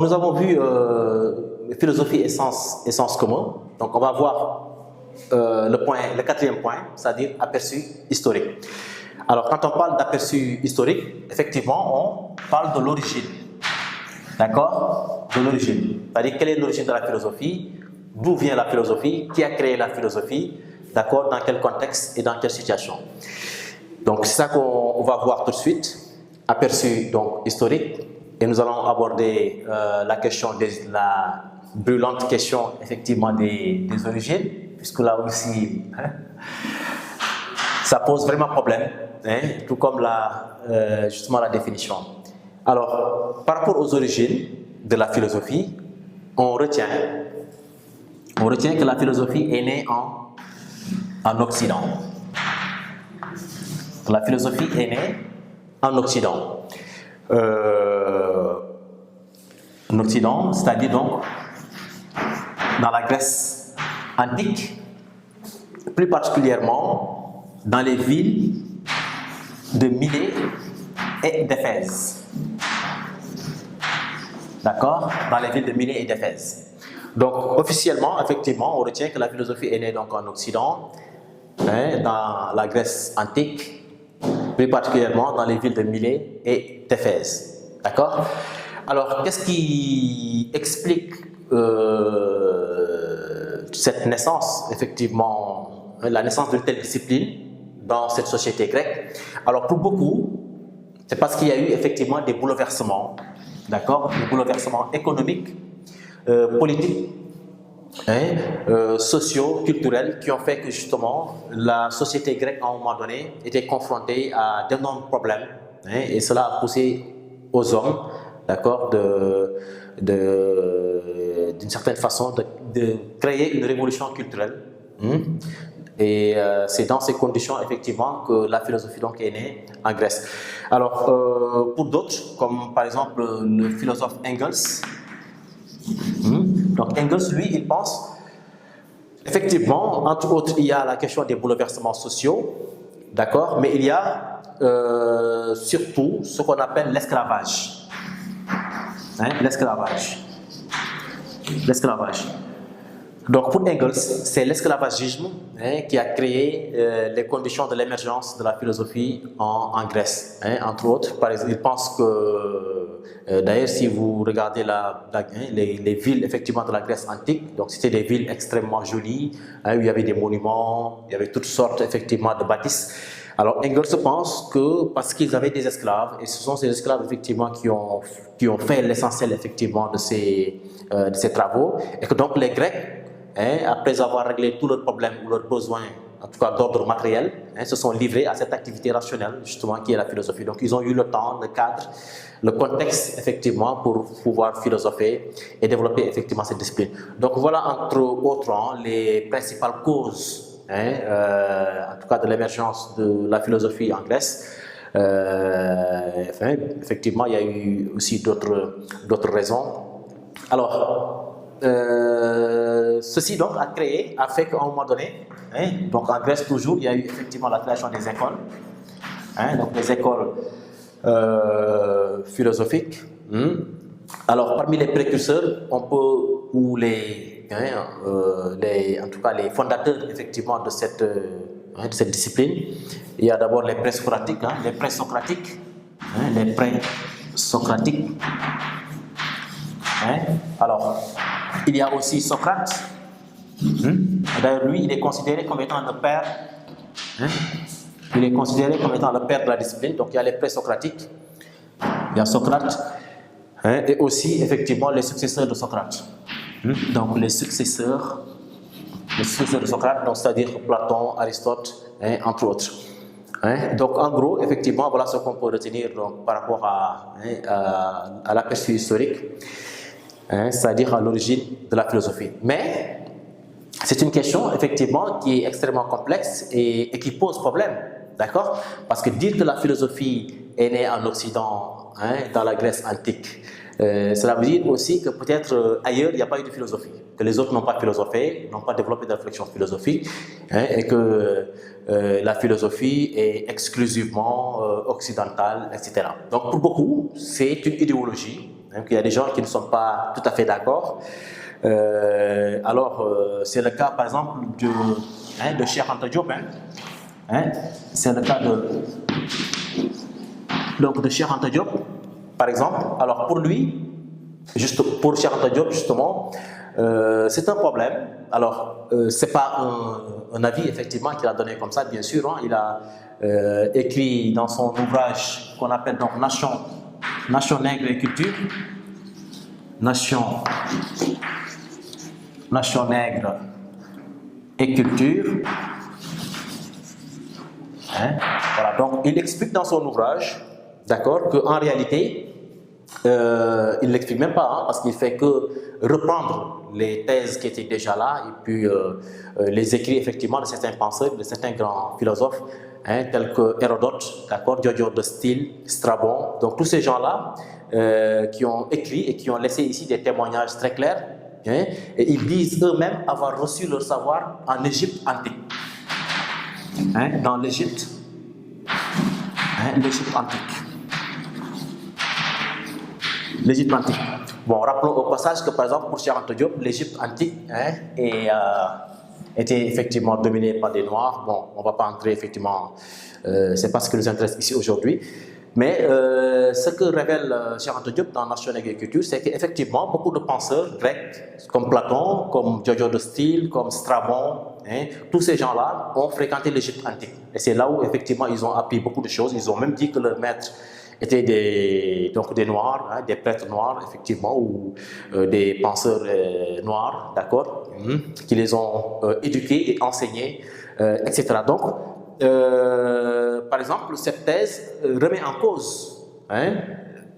Nous avons vu philosophie et sens commun. Donc, on va voir le quatrième point, c'est-à-dire aperçu historique. Alors, quand on parle d'aperçu historique, effectivement, on parle de l'origine. D'accord? De l'origine. C'est-à-dire, quelle est l'origine de la philosophie? D'où vient la philosophie? Qui a créé la philosophie? D'accord? Dans quel contexte et dans quelle situation? Donc, c'est ça qu'on va voir tout de suite. Aperçu donc historique. Et nous allons aborder la question la brûlante question effectivement des origines, puisque là aussi, ça pose vraiment problème, tout comme justement la définition. Alors, par rapport aux origines de la philosophie, on retient que la philosophie est née en Occident. La philosophie est née en Occident. En Occident, c'est-à-dire donc dans la Grèce antique, plus particulièrement dans les villes de Milet et d'Éphèse. D'accord? Dans les villes de Milet et d'Éphèse. Donc, officiellement, effectivement, on retient que la philosophie est née donc en Occident, dans la Grèce antique, plus particulièrement dans les villes de Milet et d'Éphèse. D'accord? Alors, qu'est-ce qui explique cette naissance, effectivement, la naissance d'une telle discipline dans cette société grecque? Alors, pour beaucoup, c'est parce qu'il y a eu effectivement des bouleversements, d'accord? Des bouleversements économiques, politiques, sociaux, culturels, qui ont fait que justement la société grecque à un moment donné était confrontée à d'énormes problèmes, et cela a poussé aux hommes, d'accord, d'une certaine façon de créer une révolution culturelle. Et c'est dans ces conditions effectivement que la philosophie donc est née en Grèce. Alors pour d'autres, comme par exemple le philosophe Engels, donc Engels, lui, il pense, effectivement, entre autres, il y a la question des bouleversements sociaux, d'accord, mais il y a surtout ce qu'on appelle l'esclavage. L'esclavage. Donc pour Engels, c'est l'esclavagisme qui a créé les conditions de l'émergence de la philosophie en Grèce. Entre autres, par exemple, il pense que, d'ailleurs, si vous regardez les villes effectivement de la Grèce antique, donc c'était des villes extrêmement jolies, où il y avait des monuments, il y avait toutes sortes effectivement de bâtisses. Alors Engels pense que parce qu'ils avaient des esclaves, et ce sont ces esclaves effectivement qui ont fait l'essentiel effectivement de ces travaux, et que donc les Grecs, après avoir réglé tous leurs problèmes ou leurs besoins, en tout cas d'ordre matériel, se sont livrés à cette activité rationnelle justement qui est la philosophie. Donc ils ont eu le temps, le cadre, le contexte effectivement pour pouvoir philosopher et développer effectivement cette discipline. Donc voilà entre autres les principales causes, en tout cas de l'émergence de la philosophie en Grèce. Effectivement, il y a eu aussi d'autres raisons. Alors, ceci donc a fait qu'à un moment donné, donc en Grèce toujours, il y a eu effectivement la création des écoles, donc des écoles philosophiques. Alors, parmi les précurseurs, on peut, ou en tout cas les fondateurs effectivement de cette discipline, il y a d'abord les présocratiques, les présocratiques. Alors, il y a aussi Socrate. D'ailleurs, lui, il est considéré comme étant le père. Il est considéré comme étant le père de la discipline. Donc, il y a les présocratiques, il y a Socrate, et aussi effectivement les successeurs de Socrate. Donc, les successeurs de Socrate, donc c'est-à-dire Platon, Aristote, entre autres. Donc, en gros, effectivement, voilà ce qu'on peut retenir donc, par rapport à l'aperçu historique, c'est-à-dire à l'origine de la philosophie. Mais c'est une question, effectivement, qui est extrêmement complexe et qui pose problème, d'accord? Parce que dire que la philosophie est née en Occident, dans la Grèce antique, cela veut dire aussi que peut-être ailleurs, il n'y a pas eu de philosophie, que les autres n'ont pas philosophé, n'ont pas développé de réflexion philosophique, et que la philosophie est exclusivement occidentale, etc. Donc pour beaucoup, c'est une idéologie Donc, il y a des gens qui ne sont pas tout à fait d'accord. C'est le cas, par exemple, de Cheikh Anta Diop. C'est le cas de Cheikh Anta Diop, par exemple. Alors, pour lui, pour Cheikh Anta Diop, justement, c'est un problème. Alors, c'est pas un avis, effectivement, qu'il a donné comme ça, bien sûr. Il a écrit dans son ouvrage qu'on appelle donc Nation Nègre et Culture. Nation Nègre et Culture. Voilà, donc il explique dans son ouvrage, d'accord, qu'en réalité, il ne l'explique même pas, parce qu'il fait que reprendre les thèses qui étaient déjà là et puis les écrits effectivement de certains penseurs, de certains grands philosophes, tels que Hérodote, d'accord, Diodore de Style, Strabon, donc tous ces gens-là qui ont écrit et qui ont laissé ici des témoignages très clairs, et ils disent eux-mêmes avoir reçu leur savoir en Égypte antique. Dans l'Égypte antique. L'Égypte antique. Bon, rappelons au passage que par exemple pour Cheikh Anta Diop, l'Égypte antique était effectivement dominée par des Noirs. Bon, on ne va pas entrer effectivement, c'est pas ce qui nous intéresse ici aujourd'hui. Mais ce que révèle Cheikh Anta Diop dans Nation Nègre et Culture, c'est qu'effectivement beaucoup de penseurs grecs, comme Platon, comme Diodore de Style, comme Strabon, tous ces gens-là ont fréquenté l'Égypte antique. Et c'est là où effectivement ils ont appris beaucoup de choses. Ils ont même dit que leurs maîtres étaient des Noirs, des prêtres noirs, effectivement, ou des penseurs noirs, d'accord, qui les ont éduqués et enseignés, etc. Donc, par exemple, cette thèse remet en cause,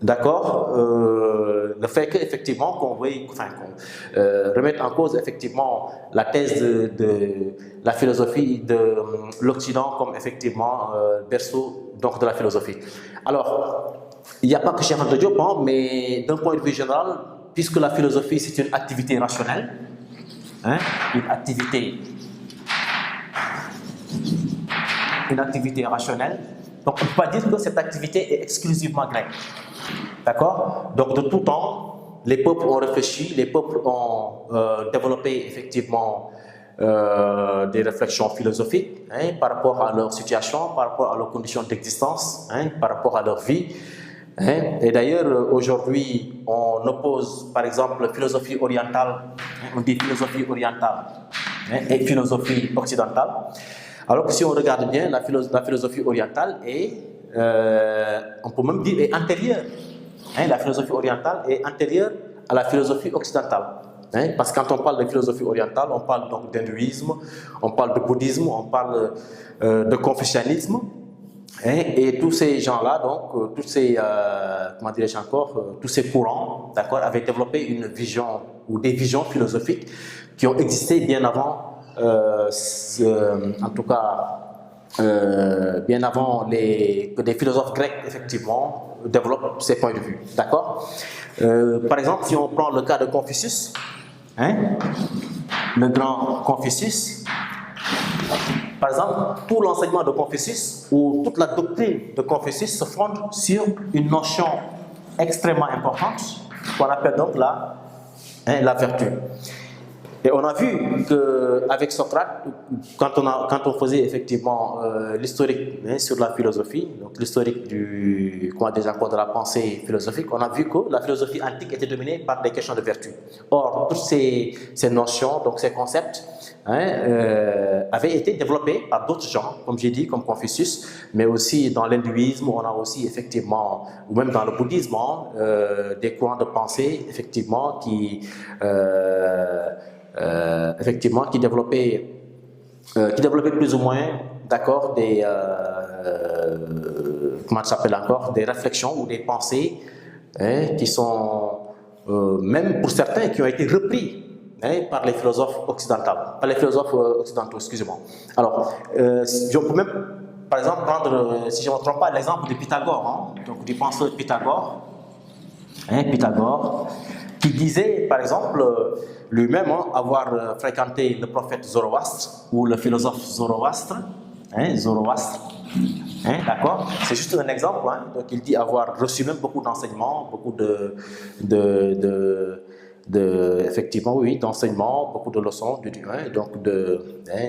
d'accord, le fait qu'effectivement qu'on remette en cause effectivement la thèse de la philosophie de l'Occident comme effectivement berceau donc de la philosophie. Alors, il n'y a pas que Cheikh Anta Diop, mais d'un point de vue général, puisque la philosophie c'est une activité rationnelle, une activité rationnelle, donc on ne peut pas dire que cette activité est exclusivement grecque. D'accord? Donc de tout temps, les peuples ont réfléchi, les peuples ont développé effectivement des réflexions philosophiques par rapport à leur situation, par rapport à leurs conditions d'existence, par rapport à leur vie. Et d'ailleurs, aujourd'hui, on oppose par exemple philosophie orientale, on dit philosophie orientale et philosophie occidentale. Alors que si on regarde bien, la philosophie orientale est, on peut même dire, est antérieure. La philosophie orientale est antérieure à la philosophie occidentale. Parce que quand on parle de philosophie orientale, on parle donc d'hindouisme, on parle de bouddhisme, on parle de confucianisme. Et tous ces gens-là, donc, tous ces courants, d'accord, avaient développé une vision ou des visions philosophiques qui ont existé bien avant, en tout cas, bien avant que des philosophes grecs, effectivement, développent ces points de vue. D'accord? Par exemple, si on prend le cas de Confucius, le grand Confucius, par exemple, tout l'enseignement de Confucius ou toute la doctrine de Confucius se fonde sur une notion extrêmement importante qu'on appelle donc la vertu. Et on a vu qu'avec Socrate, quand on faisait effectivement l'historique sur la philosophie, donc l'historique de la pensée philosophique, on a vu que la philosophie antique était dominée par des questions de vertu. Or, toutes ces notions, donc ces concepts, avaient été développés par d'autres gens, comme j'ai dit, comme Confucius, mais aussi dans l'hindouisme, on a aussi effectivement, ou même dans le bouddhisme, des courants de pensée, effectivement, qui développaient plus ou moins, d'accord, des réflexions ou des pensées qui sont même pour certains qui ont été repris par les philosophes occidentaux, excusez-moi. Alors, je peux même, par exemple, prendre, si je ne me trompe pas, l'exemple de Pythagore, donc du penseur Pythagore, qui disait, par exemple, lui-même avoir fréquenté le prophète Zoroastre ou le philosophe Zoroastre, Hein, d'accord? C'est juste un exemple. Hein? Donc il dit avoir reçu même beaucoup d'enseignements, beaucoup effectivement, oui, d'enseignements, beaucoup de leçons donc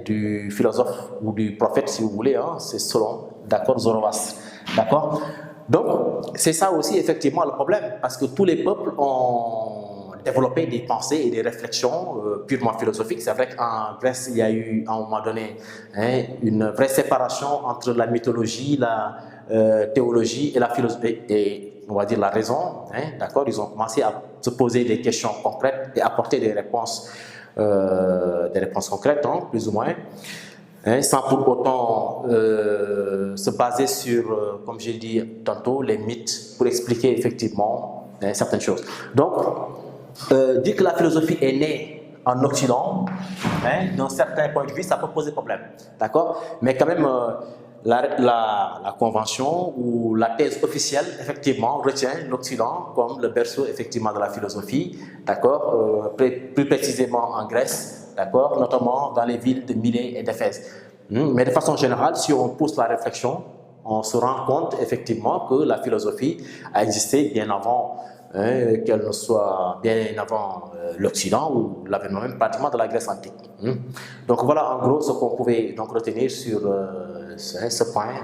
du philosophe ou du prophète, si vous voulez, hein, c'est Solon, d'accord, Zoroastre, d'accord? Donc, c'est ça aussi, effectivement, le problème, parce que tous les peuples ont développé des pensées et des réflexions purement philosophiques. C'est vrai qu'en Grèce, il y a eu, à un moment donné, une vraie séparation entre la mythologie, la théologie et la philosophie, et on va dire la raison, d'accord? Ils ont commencé à se poser des questions concrètes et apporter des réponses concrètes, hein, plus ou moins, sans pour autant se baser sur, comme j'ai dit tantôt, les mythes pour expliquer effectivement certaines choses. Donc, dire que la philosophie est née en Occident, d'un certain point de vue, ça peut poser problème, d'accord? Mais quand même, la convention ou la thèse officielle, effectivement, retient l'Occident comme le berceau, effectivement, de la philosophie, d'accord, plus précisément en Grèce, d'accord, notamment dans les villes de Milet et d'Éphèse. Mais de façon générale, si on pousse la réflexion, on se rend compte, effectivement, que la philosophie a existé bien avant qu'elle ne soit bien avant l'Occident ou l'avènement même pratiquement de la Grèce antique. Donc voilà en gros ce qu'on pouvait donc retenir sur ce point.